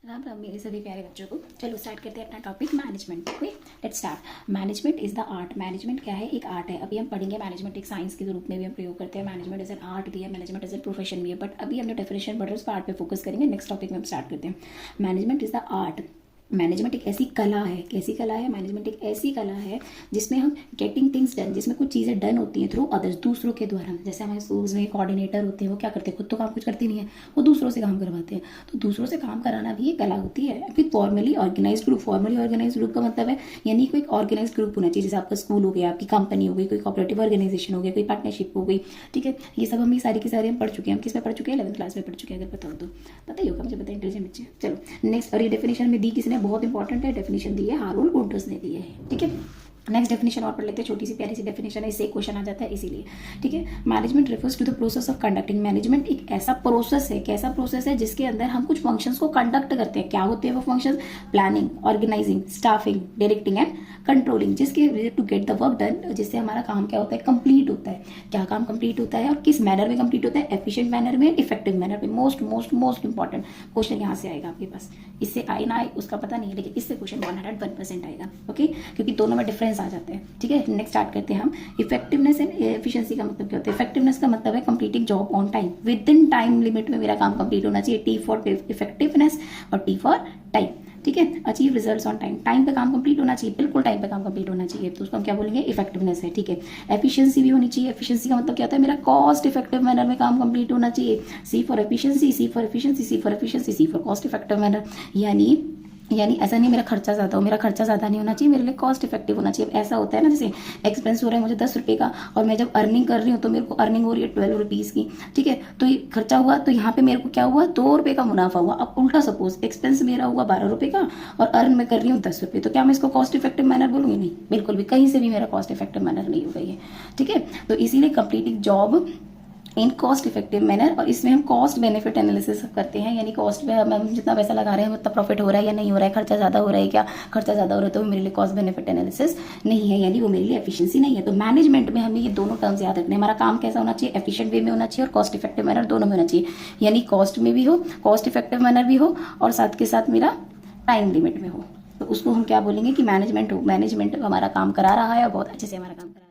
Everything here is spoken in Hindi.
राम राम मेरे सभी प्यारे बच्चों को। चलो स्टार्ट करते हैं अपना topic management. Okay, let's start. Management is the art. Management क्या है? एक आर्ट है। अभी हम पढ़ेंगे मैनेजमेंट एक साइंस के रूप में भी हम प्रयोग करते हैं। मैनेजमेंट एज एन आर्ट भी है, मैनेजमेंट एज एन प्रोफेशन भी है, बट अभी हमने डेफिनेशन पढ़ रहे हैं, उस पर आर्ट पे फोकस करेंगे। नेक्स्ट टॉपिक में हम स्टार्ट करते हैं। Management is the art. Management एक ऐसी कला है। कैसी कला है? मैनेजमेंट एक ऐसी कला है जिसमें हम गेटिंग थिंग्स डन, जिसमें कुछ चीज़ें डन होती हैं थ्रू अदर्स, दूसरों के द्वारा। जैसे हमारे स्कूल्स में कोऑर्डिनेटर होते हैं, वो क्या करते हैं? खुद तो काम कुछ करती नहीं है, वो दूसरों से काम करवाते हैं। तो दूसरों से काम कराना भी एक कला होती है। फिर formally organise group. Formally organise group का मतलब है यानी कोई ऑर्गेनाइज ग्रुप होना चाहिए। जैसे आपका स्कूल हो गया, आपकी कंपनी हो गई, कोई कोऑपरेटिव ऑर्गेनाइजेशन हो गया, कोई पार्टनरशिप हो गई। ठीक है, ये सब हम सारी की सारी हम पढ़ चुके हैं। हम किस में पढ़ चुके हैं? 11th क्लास में पढ़ चुके हैं। अगर पता हो तो पता ही होगा, मुझे पता है, इंटेलिजेंट बच्चे। चलो नेक्स्ट। और ये डेफिनेशन में दी किसने? बहुत इंपॉर्टेंट है, डेफिनेशन दी है हारून वुड्स ने दी है। ठीक है, नेक्स्ट डेफिनेशन और पढ़ लेते हैं। छोटी सी प्यारी सी डेफिनेशन है, इससे एक क्वेश्चन आ जाता है इसीलिए। ठीक है, management refers to the process of conducting. Management एक ऐसा प्रोसेस है, कैसा प्रोसेस है जिसके अंदर हम कुछ फंक्शंस को कंडक्ट करते हैं। क्या होते हैं वो functions? Planning, organizing, staffing, directing and controlling, जिसके to get the work done, जिससे हमारा काम क्या होता है? कंप्लीट होता है। क्या काम कंप्लीट होता है और किस मैनर में कंप्लीट होता है? एफिशिएंट मैनर में, इफेक्टिव मैनर में। Most most most important question यहाँ से आएगा आपके पास। इससे आए ना आए उसका पता नहीं है, लेकिन इससे क्वेश्चन 101% आएगा। ओके, क्योंकि दोनों में डिफरेंस आ जाते हैं। ठीक है, नेक्स्ट स्टार्ट करते हैं हम। इफेक्टिवनेस एंड एफिशिएंसी का मतलब क्या होता है? इफेक्टिवनेस का मतलब है completing job on time, with in time limit में मेरा काम कंप्लीट होना चाहिए। टी फॉर इफेक्टिवनेस और टी फॉर टाइम। ठीक है, achieve results on time. Time पे काम कंप्लीट होना चाहिए, बिल्कुल टाइम पे काम कंप्लीट होना चाहिए, तो उसको हम क्या बोलेंगे? इफेक्टिवनेस है। ठीक है, एफिशिएंसी भी होनी चाहिए। एफिशिएंसी का मतलब क्या होता है? मेरा कॉस्ट इफेक्टिव मैनर में काम कंप्लीट होना चाहिए। C for efficiency, C for efficiency, C for efficiency, C for cost effective manner. यानी ऐसा नहीं मेरा खर्चा ज़्यादा हो, मेरा खर्चा ज़्यादा नहीं होना चाहिए, मेरे लिए कॉस्ट इफेक्टिव होना चाहिए। ऐसा होता है ना, जैसे एक्सपेंस हो रहा है मुझे 10 रुपये का, और मैं जब अर्निंग कर रही हूँ तो मेरे को अर्निंग हो रही है 12 रुपीज़ की। ठीक है, तो ये खर्चा हुआ, तो यहाँ पे मेरे को क्या हुआ? 2 रुपये का मुनाफा हुआ। अब उल्टा सपोज एक्सपेंस मेरा हुआ 12 रुपये का और अर्न मैं कर रही हूँ 10 रुपये, तो क्या मैं इसको कॉस्ट इफेक्टिव मैनर बोलूँगी? नहीं, बिल्कुल भी, कहीं से भी मेरा कॉस्ट इफेक्टिव मैनर नहीं होगा ये। ठीक है, तो इसीलिए completing job in cost effective manner, और इसमें हम कॉस्ट बेनिफिट एनालिसिस करते हैं। यानी कॉस्ट पे हम जितना पैसा लगा रहे हैं उतना प्रॉफिट हो रहा है या नहीं हो रहा है, खर्चा ज़्यादा हो रहा है क्या? खर्चा ज़्यादा हो रहा है तो मेरे लिए कॉस्ट बेनिफिट एनालिसिस नहीं है, यानी वो मेरे लिए एफिशिएंसी नहीं है। तो मैनेजमेंट में हमें ये दोनों टर्म्स याद रखने। हमारा काम कैसा होना चाहिए? एफिशिएंट वे में होना चाहिए और कॉस्ट इफेक्टिव मैनर दोनों में होना चाहिए। यानी कॉस्ट में भी हो, कॉस्ट इफेक्टिव मैनर भी हो, और साथ के साथ मेरा टाइम लिमिट में हो। तो उसको हम क्या बोलेंगे कि मैनेजमेंट हो। मैनेजमेंट हमारा काम करा रहा है और बहुत अच्छे से हमारा काम करा रहा है।